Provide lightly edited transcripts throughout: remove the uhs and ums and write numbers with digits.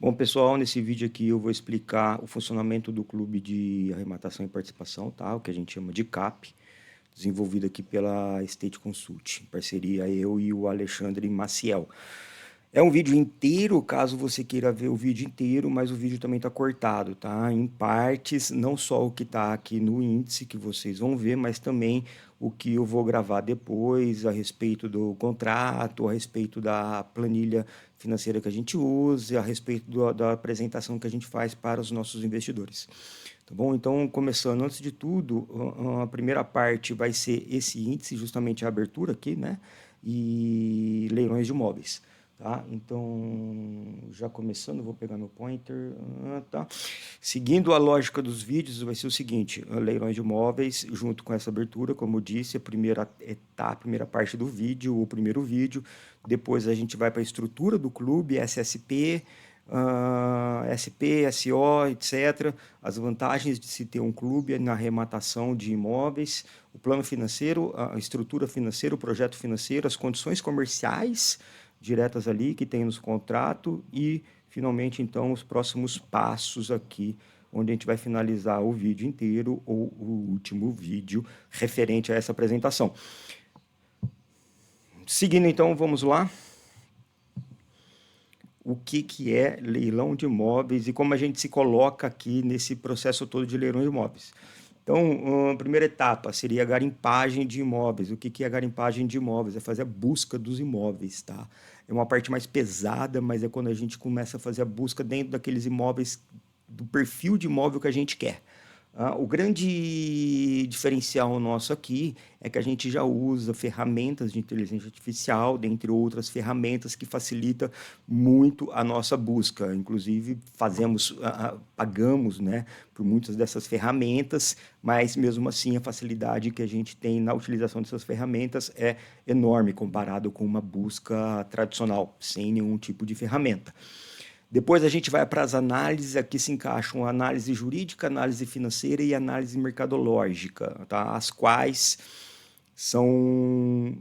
Bom, pessoal, nesse vídeo aqui eu vou explicar o funcionamento do Clube de Arrematação e Participação, tá? O que a gente chama de CAP, desenvolvido aqui pela State Consult, em parceria eu e o Alexandre Maciel. É um vídeo inteiro, caso você queira ver o vídeo inteiro, mas o vídeo também está cortado, tá? Em partes, não só o que está aqui no índice que vocês vão ver, mas também o que eu vou gravar depois a respeito do contrato, a respeito da planilha financeira que a gente usa, a respeito da apresentação que a gente faz para os nossos investidores. Tá bom? Então, começando, antes de tudo, a primeira parte vai ser esse índice, justamente a abertura aqui, né? E leilões de imóveis. Tá? Então, já começando, vou pegar meu pointer. Tá? Seguindo a lógica dos vídeos, vai ser o seguinte: leilões de imóveis, junto com essa abertura, como eu disse, a primeira etapa, a primeira parte do vídeo, o primeiro vídeo. Depois a gente vai para a estrutura do clube, SSP, SP, SO, etc. As vantagens de se ter um clube na arrematação de imóveis, o plano financeiro, a estrutura financeira, o projeto financeiro, as condições comerciais diretas ali que tem nos contratos e, finalmente, então, os próximos passos aqui, onde a gente vai finalizar o vídeo inteiro ou o último vídeo referente a essa apresentação. Seguindo, então, vamos lá. O que é leilão de imóveis e como a gente se coloca aqui nesse processo todo de leilão de imóveis. Então, a primeira etapa seria a garimpagem de imóveis. O que é a garimpagem de imóveis? É fazer a busca dos imóveis, tá? É uma parte mais pesada, mas é quando a gente começa a fazer a busca dentro daqueles imóveis, do perfil de imóvel que a gente quer. O grande diferencial nosso aqui é que a gente já usa ferramentas de inteligência artificial, dentre outras ferramentas que facilita muito a nossa busca. Inclusive, pagamos, né, por muitas dessas ferramentas, mas mesmo assim a facilidade que a gente tem na utilização dessas ferramentas é enorme comparado com uma busca tradicional, sem nenhum tipo de ferramenta. Depois a gente vai para as análises, aqui se encaixam análise jurídica, análise financeira e análise mercadológica, tá? As quais são...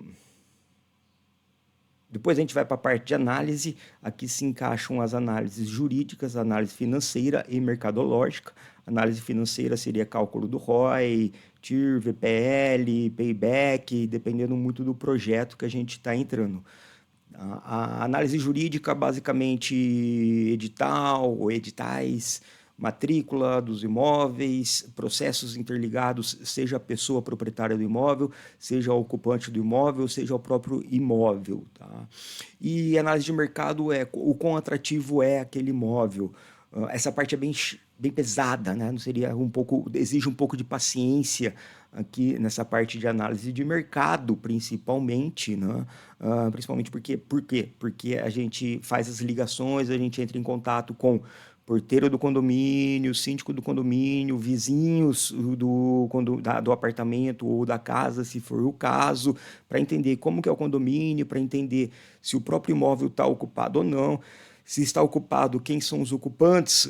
Depois a gente vai para a parte de análise, aqui se encaixam as análises jurídicas, análise financeira e mercadológica. Análise financeira seria cálculo do ROI, TIR, VPL, payback, dependendo muito do projeto que a gente está entrando. A análise jurídica, basicamente, edital, editais, matrícula dos imóveis, processos interligados, seja a pessoa proprietária do imóvel, seja o ocupante do imóvel, seja o próprio imóvel. Tá? E análise de mercado é o quão atrativo é aquele imóvel. Essa parte é bem pesada, né? Não seria exige um pouco de paciência aqui nessa parte de análise de mercado, principalmente, né? Principalmente por quê? Porque a gente faz as ligações, a gente entra em contato com porteiro do condomínio, síndico do condomínio, vizinhos do apartamento ou da casa, se for o caso, para entender como que é o condomínio, para entender se o próprio imóvel está ocupado ou não, se está ocupado, quem são os ocupantes,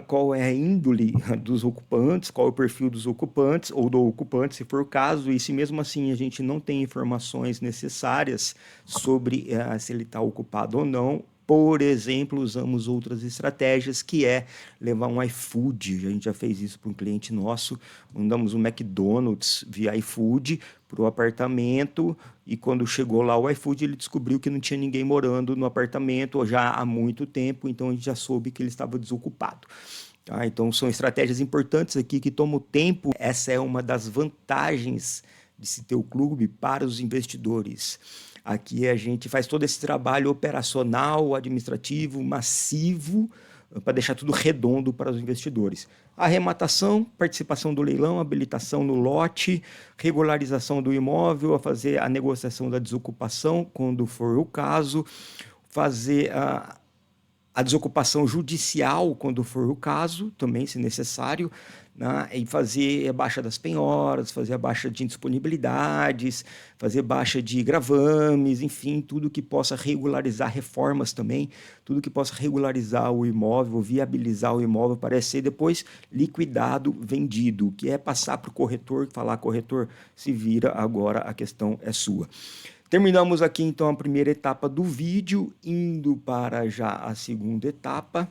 qual é a índole dos ocupantes, qual é o perfil dos ocupantes ou do ocupante, se for o caso, e se mesmo assim a gente não tem informações necessárias sobre se ele está ocupado ou não. Por exemplo, usamos outras estratégias, que é levar um iFood. A gente já fez isso para um cliente nosso. Mandamos um McDonald's via iFood para o apartamento e quando chegou lá o iFood, ele descobriu que não tinha ninguém morando no apartamento já há muito tempo, então a gente já soube que ele estava desocupado. Tá? Então são estratégias importantes aqui que tomam tempo. Essa é uma das vantagens de se ter o clube para os investidores. Aqui a gente faz todo esse trabalho operacional, administrativo, massivo, para deixar tudo redondo para os investidores. Arrematação, participação do leilão, habilitação no lote, regularização do imóvel, a fazer a negociação da desocupação, quando for o caso, fazer a desocupação judicial, quando for o caso, também, se necessário, né? E fazer a baixa das penhoras, fazer a baixa de indisponibilidades, fazer baixa de gravames, enfim, tudo que possa regularizar reformas também, tudo que possa regularizar o imóvel, viabilizar o imóvel para ser depois liquidado, vendido, que é passar para o corretor, falar, corretor, se vira, agora a questão é sua. Terminamos aqui então a primeira etapa do vídeo, indo para já a segunda etapa.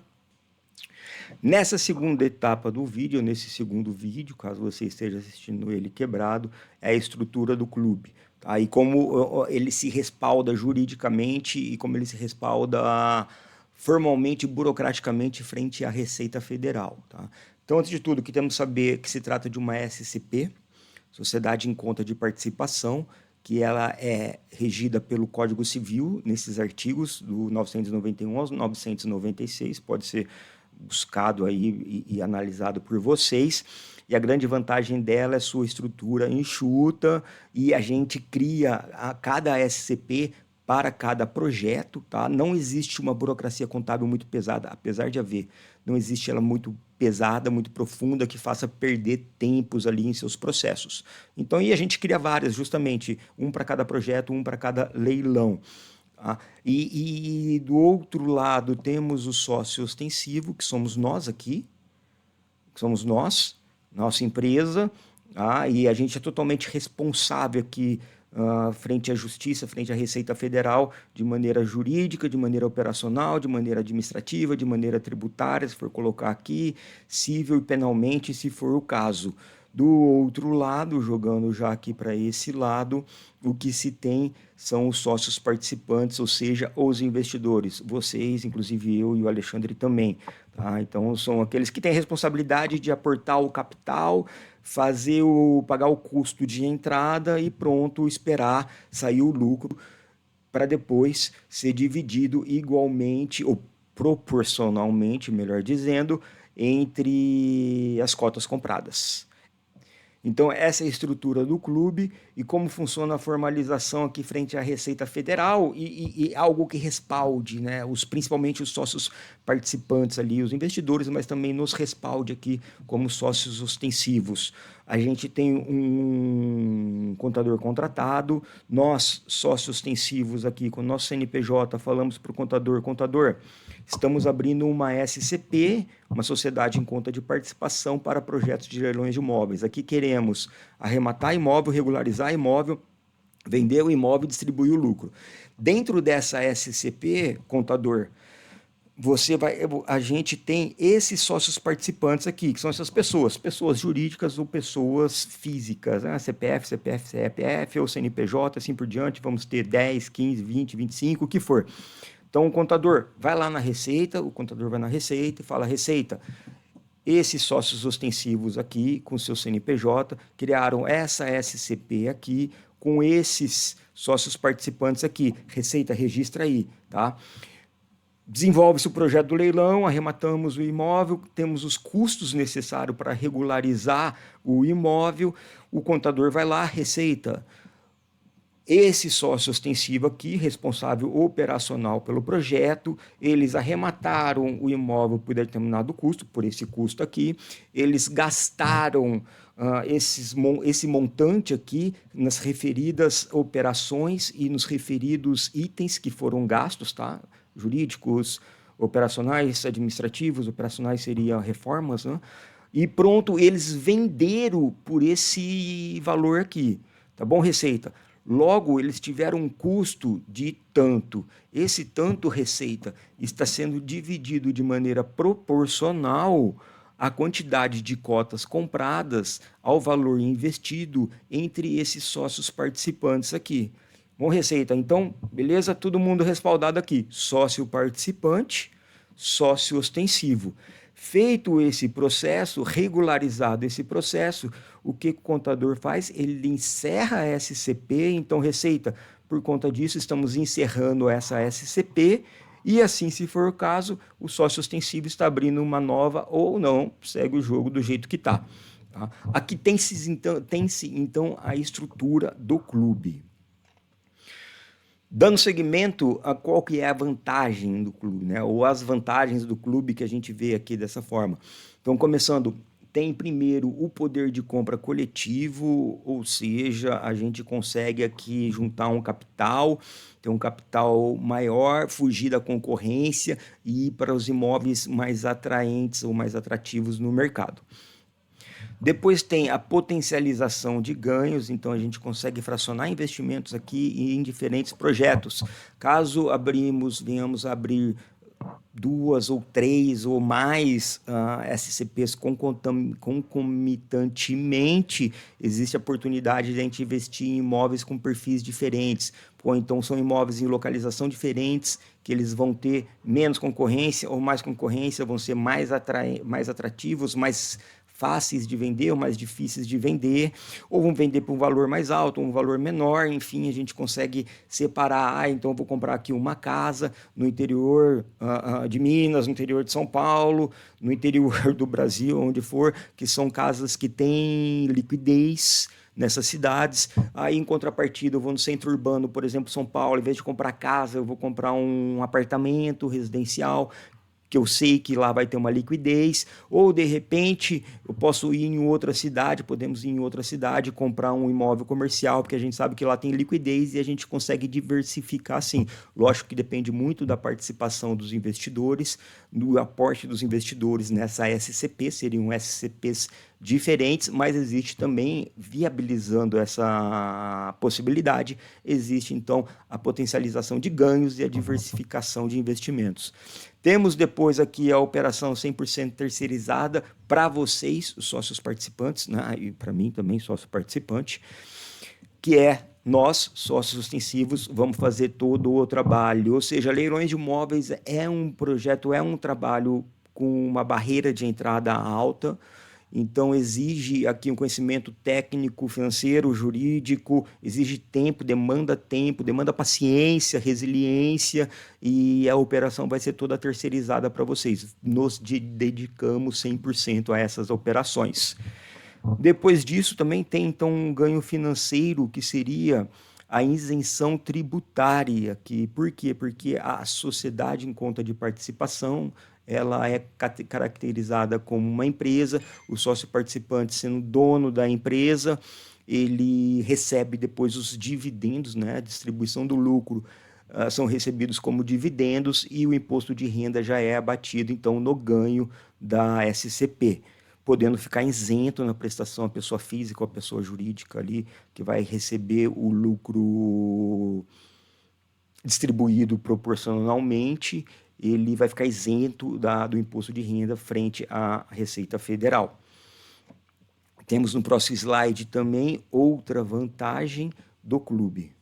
Nessa segunda etapa do vídeo, nesse segundo vídeo, caso você esteja assistindo ele quebrado, é a estrutura do clube. Tá? E como ele se respalda juridicamente e como ele se respalda formalmente e burocraticamente frente à Receita Federal. Tá? Então, antes de tudo, que temos que saber que se trata de uma SCP, Sociedade em Conta de Participação, que ela é regida pelo Código Civil, nesses artigos do 991 aos 996, pode ser buscado aí e analisado por vocês. E a grande vantagem dela é sua estrutura enxuta e a gente cria a cada SCP para cada projeto, tá? Não existe uma burocracia contábil muito pesada, apesar de haver, não existe ela muito pesada, muito profunda, que faça perder tempos ali em seus processos. Então, e a gente cria várias, justamente, um para cada projeto, um para cada leilão. Tá? E do outro lado temos o sócio ostensivo, que somos nós aqui, que somos nós, nossa empresa, tá? E a gente é totalmente responsável aqui frente à Justiça, frente à Receita Federal, de maneira jurídica, de maneira operacional, de maneira administrativa, de maneira tributária, se for colocar aqui, civil e penalmente, se for o caso. Do outro lado, jogando já aqui para esse lado, o que se tem são os sócios participantes, ou seja, os investidores. Vocês, inclusive eu e o Alexandre também. Tá? Então, são aqueles que têm a responsabilidade de aportar o capital, pagar o custo de entrada e pronto, esperar sair o lucro para depois ser dividido igualmente, ou proporcionalmente, melhor dizendo, entre as cotas compradas. Então, essa é a estrutura do clube e como funciona a formalização aqui frente à Receita Federal e algo que respalde, né, principalmente os sócios participantes ali, os investidores, mas também nos respalde aqui como sócios ostensivos. A gente tem um contador contratado, nós, sócios ostensivos aqui com o nosso CNPJ, falamos para o contador, estamos abrindo uma SCP, uma sociedade em conta de participação para projetos de leilões de imóveis. Aqui queremos arrematar imóvel, regularizar imóvel, vender o imóvel e distribuir o lucro. Dentro dessa SCP, contador, a gente tem esses sócios participantes aqui, que são essas pessoas jurídicas ou pessoas físicas, né? CPF ou CNPJ, assim por diante, vamos ter 10, 15, 20, 25, o que for. Então, o contador vai lá na Receita, o contador vai na Receita e fala, Receita, esses sócios ostensivos aqui, com seu CNPJ, criaram essa SCP aqui, com esses sócios participantes aqui. Receita, registra aí, tá? Desenvolve-se o projeto do leilão, arrematamos o imóvel, temos os custos necessários para regularizar o imóvel, o contador vai lá, Receita, esse sócio ostensivo aqui, responsável operacional pelo projeto, eles arremataram o imóvel por determinado custo, por esse custo aqui, eles gastaram esse montante aqui nas referidas operações e nos referidos itens que foram gastos, tá? Jurídicos, operacionais, administrativos, operacionais seriam reformas, né? E pronto, eles venderam por esse valor aqui, tá bom, Receita? Logo, eles tiveram um custo de tanto. Esse tanto receita está sendo dividido de maneira proporcional à quantidade de cotas compradas ao valor investido entre esses sócios participantes aqui. Bom, Receita, então, beleza? Todo mundo respaldado aqui. Sócio participante, sócio ostensivo. Feito esse processo, regularizado esse processo, o que o contador faz? Ele encerra a SCP, então, Receita, por conta disso, estamos encerrando essa SCP, e assim, se for o caso, o sócio ostensivo está abrindo uma nova ou não, segue o jogo do jeito que está. Tá? Aqui tem-se, então, a estrutura do clube. Dando seguimento a qual que é a vantagem do clube, né? Ou as vantagens do clube que a gente vê aqui dessa forma. Então, começando, tem primeiro o poder de compra coletivo, ou seja, a gente consegue aqui juntar um capital, ter um capital maior, fugir da concorrência e ir para os imóveis mais atraentes ou mais atrativos no mercado. Depois tem a potencialização de ganhos, então a gente consegue fracionar investimentos aqui em diferentes projetos. Caso venhamos a abrir duas ou três ou mais SCPs concomitantemente, existe a oportunidade de a gente investir em imóveis com perfis diferentes. Ou então são imóveis em localização diferentes, que eles vão ter menos concorrência ou mais concorrência, vão ser mais atrativos, mais fáceis de vender ou mais difíceis de vender, ou vão vender por um valor mais alto, ou um valor menor, enfim, a gente consegue separar, então eu vou comprar aqui uma casa no interior de Minas, no interior de São Paulo, no interior do Brasil, onde for, que são casas que têm liquidez nessas cidades. Aí, em contrapartida, eu vou no centro urbano, por exemplo, São Paulo, em vez de comprar casa, eu vou comprar um apartamento residencial, que eu sei que lá vai ter uma liquidez, ou de repente eu posso ir em outra cidade, podemos ir em outra cidade comprar um imóvel comercial, porque a gente sabe que lá tem liquidez e a gente consegue diversificar assim. Lógico que depende muito da participação dos investidores, do aporte dos investidores nessa SCP, seriam SCPs diferentes, mas existe também, viabilizando essa possibilidade, existe então a potencialização de ganhos e a diversificação de investimentos. Temos depois aqui a operação 100% terceirizada para vocês, os sócios participantes, né? E para mim também, sócio participante, que é nós, sócios ostensivos, vamos fazer todo o trabalho. Ou seja, leilões de imóveis é um projeto, é um trabalho com uma barreira de entrada alta, então exige aqui um conhecimento técnico, financeiro, jurídico, exige tempo, demanda paciência, resiliência, e a operação vai ser toda terceirizada para vocês. Nos dedicamos 100% a essas operações. Depois disso também tem então um ganho financeiro, que seria a isenção tributária, que por quê? Porque a sociedade em conta de participação, ela é caracterizada como uma empresa, o sócio participante sendo dono da empresa, ele recebe depois os dividendos, né? A distribuição do lucro são recebidos como dividendos, e o imposto de renda já é abatido então no ganho da SCP, podendo ficar isento na prestação a pessoa física ou a pessoa jurídica ali, que vai receber o lucro distribuído proporcionalmente, ele vai ficar isento do imposto de renda frente à Receita Federal. Temos no próximo slide também outra vantagem do clube.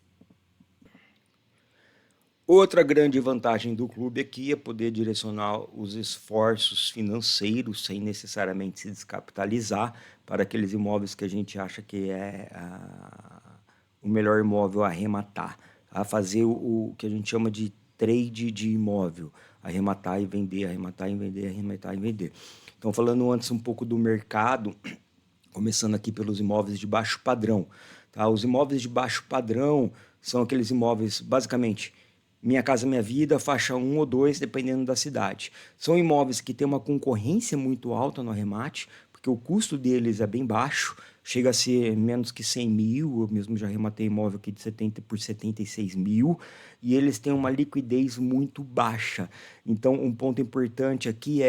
Outra grande vantagem do clube aqui é poder direcionar os esforços financeiros sem necessariamente se descapitalizar para aqueles imóveis que a gente acha que é o melhor imóvel a arrematar, a fazer o que a gente chama de trade de imóvel, arrematar e vender, arrematar e vender, arrematar e vender. Então, falando antes um pouco do mercado, começando aqui pelos imóveis de baixo padrão. Tá? Os imóveis de baixo padrão são aqueles imóveis, basicamente, Minha Casa Minha Vida, faixa 1 ou 2, dependendo da cidade. São imóveis que têm uma concorrência muito alta no arremate, porque o custo deles é bem baixo, chega a ser menos que 100 mil, eu mesmo já arrematei imóvel aqui de 70 por 76 mil, e eles têm uma liquidez muito baixa. Então, um ponto importante aqui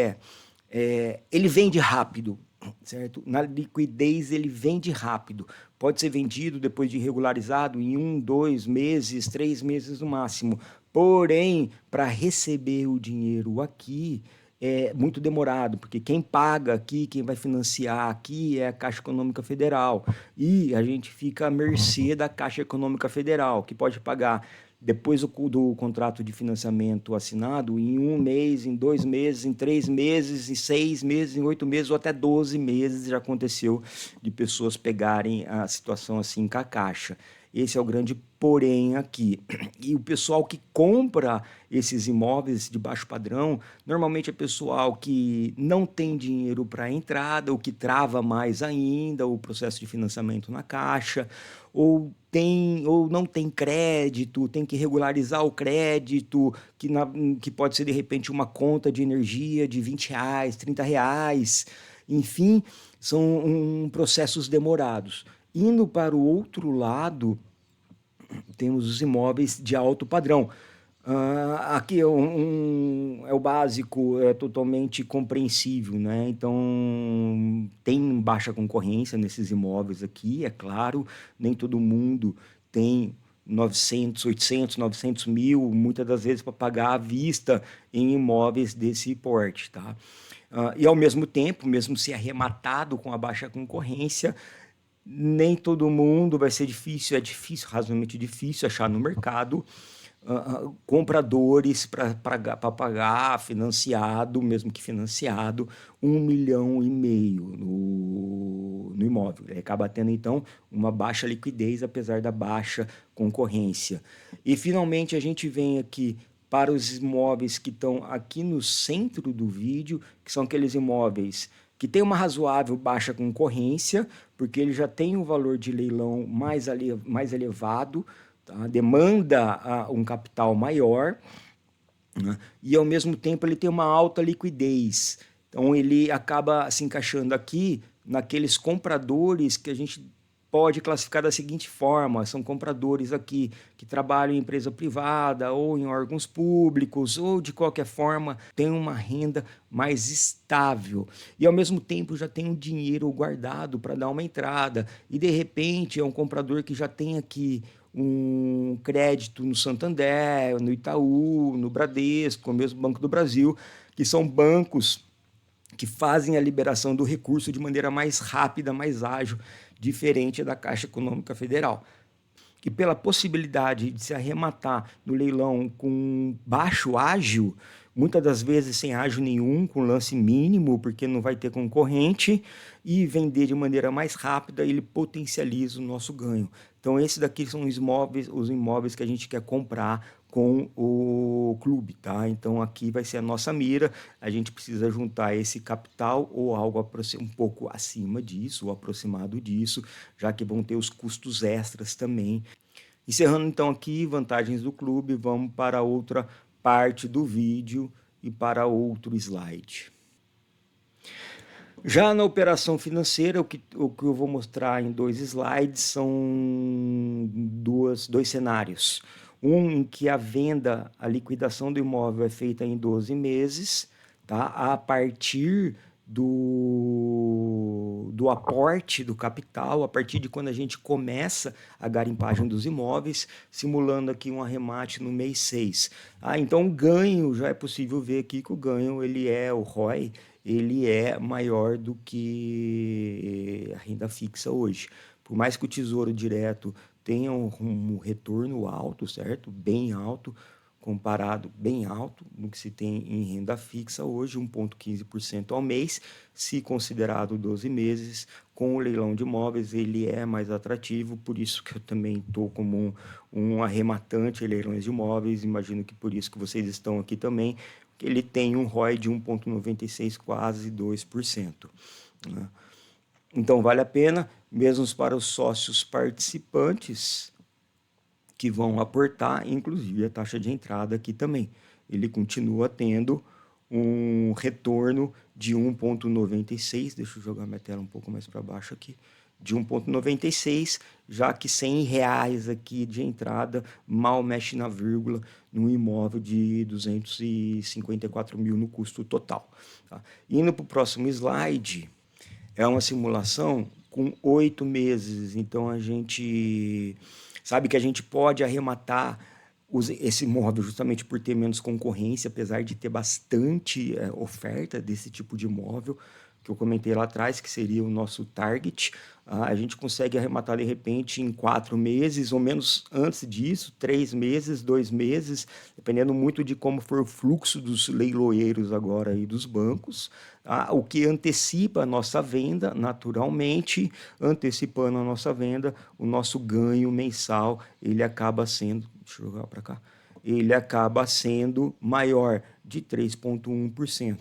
ele vende rápido, certo? Na liquidez ele vende rápido. Pode ser vendido depois de regularizado em 1, 2 meses, 3 meses no máximo. Porém, para receber o dinheiro aqui é muito demorado, porque quem paga aqui, quem vai financiar aqui é a Caixa Econômica Federal. E a gente fica à mercê da Caixa Econômica Federal, que pode pagar depois do contrato de financiamento assinado, em 1 mês, em 2 meses, em 3 meses, em 6 meses, em 8 meses ou até 12 meses, já aconteceu de pessoas pegarem a situação assim com a Caixa. Esse é o grande porém aqui. E o pessoal que compra esses imóveis de baixo padrão, normalmente é pessoal que não tem dinheiro para a entrada, ou que trava mais ainda o processo de financiamento na Caixa, ou não tem crédito, tem que regularizar o crédito, que pode ser de repente uma conta de energia de R$ 20, R$ 30, enfim, são processos demorados. Indo para o outro lado, temos os imóveis de alto padrão. Aqui é o básico, é totalmente compreensível, né? Então, tem baixa concorrência nesses imóveis aqui, é claro, nem todo mundo tem 900, 800, 900 mil, muitas das vezes para pagar à vista em imóveis desse porte, tá? E ao mesmo tempo, mesmo se arrematado com a baixa concorrência, nem todo mundo vai ser difícil, é difícil, razoavelmente difícil achar no mercado compradores para pagar financiado, mesmo que financiado, 1,5 milhão no imóvel. Ele acaba tendo, então, uma baixa liquidez, apesar da baixa concorrência. E, finalmente, a gente vem aqui para os imóveis que estão aqui no centro do vídeo, que são aqueles imóveis que tem uma razoável baixa concorrência, porque ele já tem um valor de leilão mais elevado, tá? Demanda um capital maior, né? E ao mesmo tempo ele tem uma alta liquidez. Então ele acaba se encaixando aqui naqueles compradores que a gente pode classificar da seguinte forma: são compradores aqui que trabalham em empresa privada ou em órgãos públicos, ou de qualquer forma têm uma renda mais estável e ao mesmo tempo já tem um dinheiro guardado para dar uma entrada, e de repente é um comprador que já tem aqui um crédito no Santander, no Itaú, no Bradesco, no mesmo Banco do Brasil, que são bancos que fazem a liberação do recurso de maneira mais rápida, mais ágil, diferente da Caixa Econômica Federal. E pela possibilidade de se arrematar no leilão com baixo ágio, muitas das vezes sem ágio nenhum, com lance mínimo, porque não vai ter concorrente, e vender de maneira mais rápida, ele potencializa o nosso ganho. Então, esses daqui são os imóveis que a gente quer comprar com o clube, tá? Então, aqui vai ser a nossa mira. A gente precisa juntar esse capital ou algo um pouco acima disso, ou aproximado disso, já que vão ter os custos extras também. Encerrando então aqui vantagens do clube, vamos para outra parte do vídeo e para outro slide. Já na operação financeira, o que eu vou mostrar em 2 slides são dois cenários. Um em que a venda, a liquidação do imóvel é feita em 12 meses, tá? A partir do aporte do capital, a partir de quando a gente começa a garimpagem dos imóveis, simulando aqui um arremate no mês 6. Então o ganho, já é possível ver aqui que o ganho, o ROI, ele é maior do que a renda fixa hoje. Por mais que o Tesouro Direto tenha um retorno alto, certo? Bem alto, bem alto no que se tem em renda fixa hoje, 1,15% ao mês, se considerado 12 meses. Com o leilão de imóveis, ele é mais atrativo, por isso que eu também estou como um arrematante em leilões de imóveis, imagino que por isso que vocês estão aqui também, que ele tem um ROI de 1,96, quase 2%. Né? Então, vale a pena, mesmo para os sócios participantes, que vão aportar, inclusive a taxa de entrada aqui também. Ele continua tendo um retorno de 1,96, deixa eu jogar minha tela um pouco mais para baixo aqui, de 1,96, já que R$ 100 aqui de entrada mal mexe na vírgula num imóvel de 254 mil no custo total. Tá? Indo para o próximo slide, é uma simulação com 8 meses, então a gente sabe que a gente pode arrematar esse imóvel justamente por ter menos concorrência, apesar de ter bastante oferta desse tipo de imóvel, que eu comentei lá atrás, que seria o nosso target. A gente consegue arrematar de repente em 4 meses, ou menos antes disso, 3 meses, 2 meses, dependendo muito de como for o fluxo dos leiloeiros agora e dos bancos, o que antecipa a nossa venda, naturalmente, antecipando a nossa venda, o nosso ganho mensal, ele acaba sendo, deixa eu jogar para cá, ele acaba sendo maior, de 3,1%.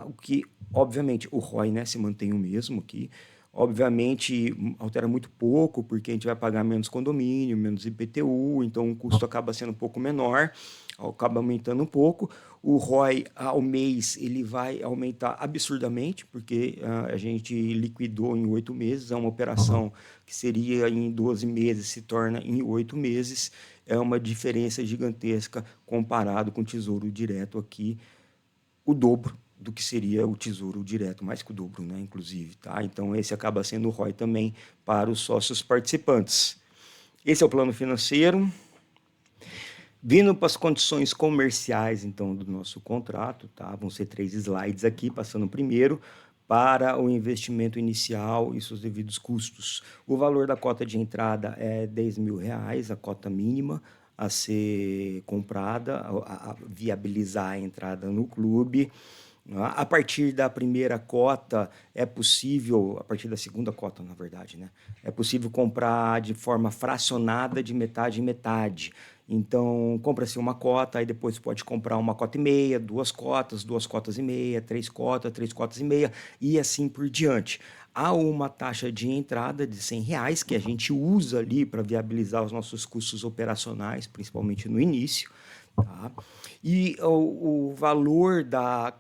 O que, obviamente, o ROI, né, se mantém o mesmo aqui. Obviamente, altera muito pouco, porque a gente vai pagar menos condomínio, menos IPTU, então o custo acaba sendo um pouco menor, acaba aumentando um pouco. O ROI ao mês ele vai aumentar absurdamente, porque a gente liquidou em 8 meses, é uma operação que seria em 12 meses, se torna em 8 meses, é uma diferença gigantesca comparado com o Tesouro Direto aqui, o dobro do que seria o Tesouro Direto, mais que o dobro, né, inclusive. Tá? Então, esse acaba sendo o ROI também para os sócios participantes. Esse é o plano financeiro. Vindo para as condições comerciais, então, do nosso contrato, tá? Vão ser 3 slides aqui, passando primeiro para o investimento inicial e seus devidos custos. O valor da cota de entrada é R$ 10.000, a cota mínima a ser comprada, a viabilizar a entrada no clube. A partir da primeira cota é possível, a partir da segunda cota, na verdade, né? É possível comprar de forma fracionada de metade em metade. Então, compra-se uma cota, aí depois pode comprar uma cota e meia, duas cotas e meia, três cotas e meia, e assim por diante. Há uma taxa de entrada de R$ 100 que a gente usa ali para viabilizar os nossos custos operacionais, principalmente no início. Tá? E o valor da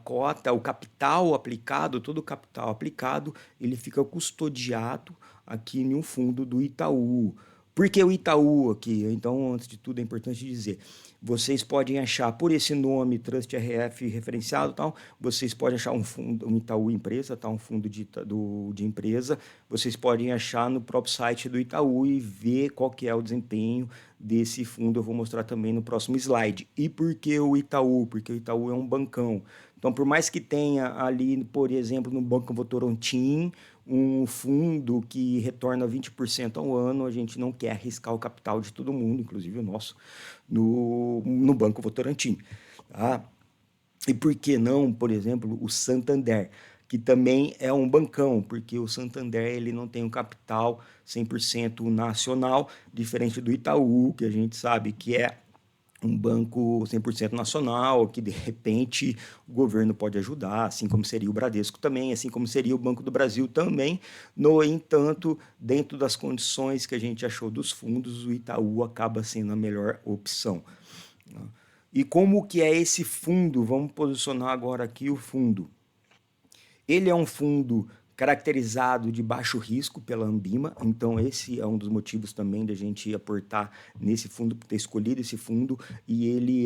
cota, o capital aplicado, todo o capital aplicado, ele fica custodiado aqui em um fundo do Itaú. Por que o Itaú aqui? Então, antes de tudo, é importante dizer, vocês podem achar, por esse nome, Trust RF referenciado, tal, vocês podem achar um fundo, um Itaú Empresa, tá? Um fundo de empresa, vocês podem achar no próprio site do Itaú e ver qual que é o desempenho desse fundo. Eu vou mostrar também no próximo slide. E por que o Itaú? Porque o Itaú é um bancão. Então, por mais que tenha ali, por exemplo, no Banco Votorantim, um fundo que retorna 20% ao ano, a gente não quer arriscar o capital de todo mundo, inclusive o nosso, no Banco Votorantim. Tá? E por que não, por exemplo, o Santander, que também é um bancão, porque o Santander ele não tem um capital 100% nacional, diferente do Itaú, que a gente sabe que é um banco 100% nacional, que de repente o governo pode ajudar, assim como seria o Bradesco também, assim como seria o Banco do Brasil também. No entanto, dentro das condições que a gente achou dos fundos, o Itaú acaba sendo a melhor opção. E como que é esse fundo? Vamos posicionar agora aqui o fundo. Ele é um fundo caracterizado de baixo risco pela Ambima, então esse é um dos motivos também da gente aportar nesse fundo, ter escolhido esse fundo, e ele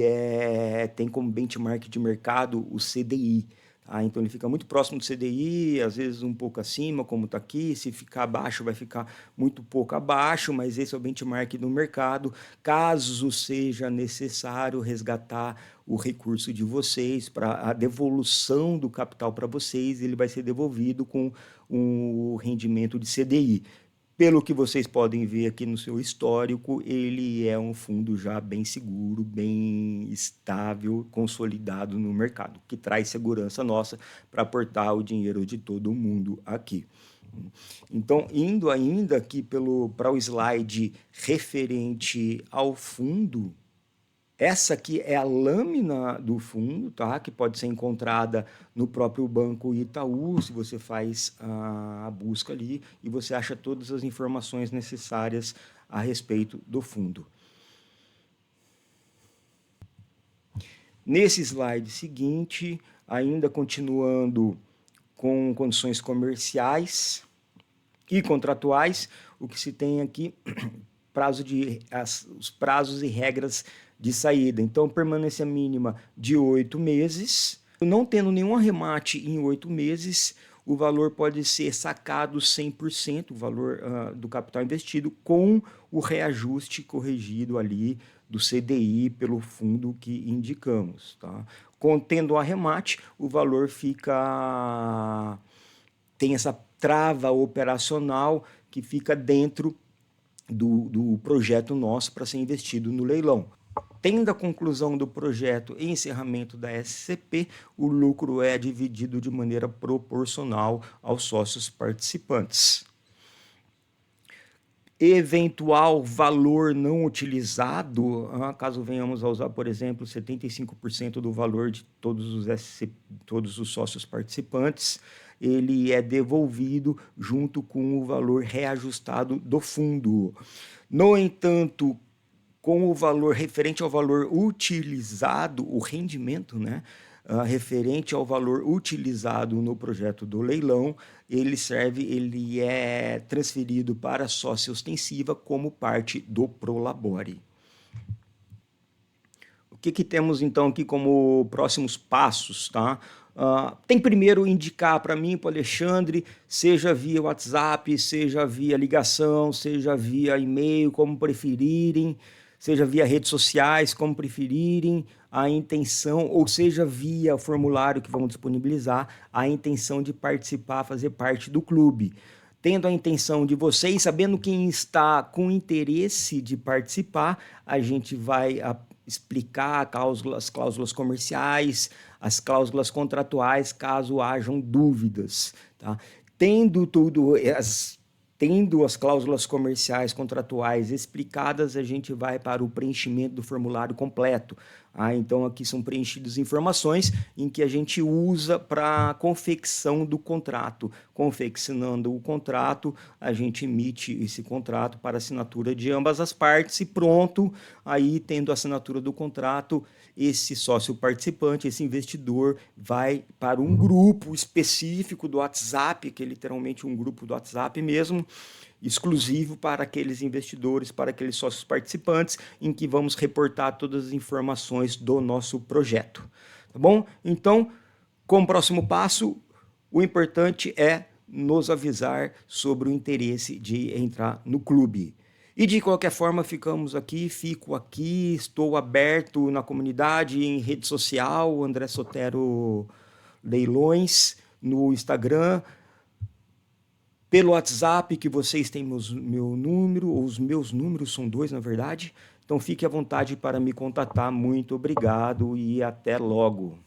tem como benchmark de mercado o CDI. Tá? Então ele fica muito próximo do CDI, às vezes um pouco acima, como está aqui. Se ficar abaixo, vai ficar muito pouco abaixo, mas esse é o benchmark do mercado. Caso seja necessário resgatar o recurso de vocês para a devolução do capital para vocês, ele vai ser devolvido com um rendimento de CDI. Pelo que vocês podem ver aqui no seu histórico, ele é um fundo já bem seguro, bem estável, consolidado no mercado, que traz segurança nossa para aportar o dinheiro de todo mundo aqui. Então, indo ainda aqui para o slide referente ao fundo, essa aqui é a lâmina do fundo, tá? Que pode ser encontrada no próprio Banco Itaú, se você faz a busca ali e você acha todas as informações necessárias a respeito do fundo. Nesse slide seguinte, ainda continuando com condições comerciais e contratuais, o que se tem aqui, os prazos e regras de saída. Então, permanência mínima de 8 meses. Não tendo nenhum arremate em 8 meses, o valor pode ser sacado 100%, o valor do capital investido, com o reajuste corrigido ali do CDI pelo fundo que indicamos. Tá? Contendo o arremate, o valor tem essa trava operacional que fica dentro do projeto nosso para ser investido no leilão. Tendo a conclusão do projeto e encerramento da SCP, o lucro é dividido de maneira proporcional aos sócios participantes. Eventual valor não utilizado, caso venhamos a usar, por exemplo, 75% do valor de todos os sócios participantes, ele é devolvido junto com o valor reajustado do fundo. No entanto, com o valor referente ao valor utilizado, o rendimento, né? Referente ao valor utilizado no projeto do leilão, ele é transferido para a sócia ostensiva como parte do Prolabore. O que temos então aqui como próximos passos, tá? Tem primeiro indicar para mim, para o Alexandre, seja via WhatsApp, seja via ligação, seja via e-mail, como preferirem, seja via redes sociais, como preferirem, a intenção, ou seja via formulário que vamos disponibilizar, a intenção de participar, fazer parte do clube. Tendo a intenção de vocês, sabendo quem está com interesse de participar, a gente vai explicar as cláusulas comerciais, as cláusulas contratuais, caso hajam dúvidas. Tá? Tendo as cláusulas comerciais contratuais explicadas, a gente vai para o preenchimento do formulário completo. Então, aqui são preenchidas informações em que a gente usa para a confecção do contrato. Confeccionando o contrato, a gente emite esse contrato para assinatura de ambas as partes e pronto, aí tendo a assinatura do contrato, esse sócio participante, esse investidor, vai para um grupo específico do WhatsApp, que é literalmente um grupo do WhatsApp mesmo, exclusivo para aqueles investidores, para aqueles sócios participantes, em que vamos reportar todas as informações do nosso projeto. Tá bom? Então, como próximo passo, o importante é nos avisar sobre o interesse de entrar no clube. E de qualquer forma, fico aqui, estou aberto na comunidade, em rede social, André Sotero Leilões, no Instagram, pelo WhatsApp, que vocês têm meu número, os meus números são 2, na verdade. Então fique à vontade para me contatar. Muito obrigado e até logo.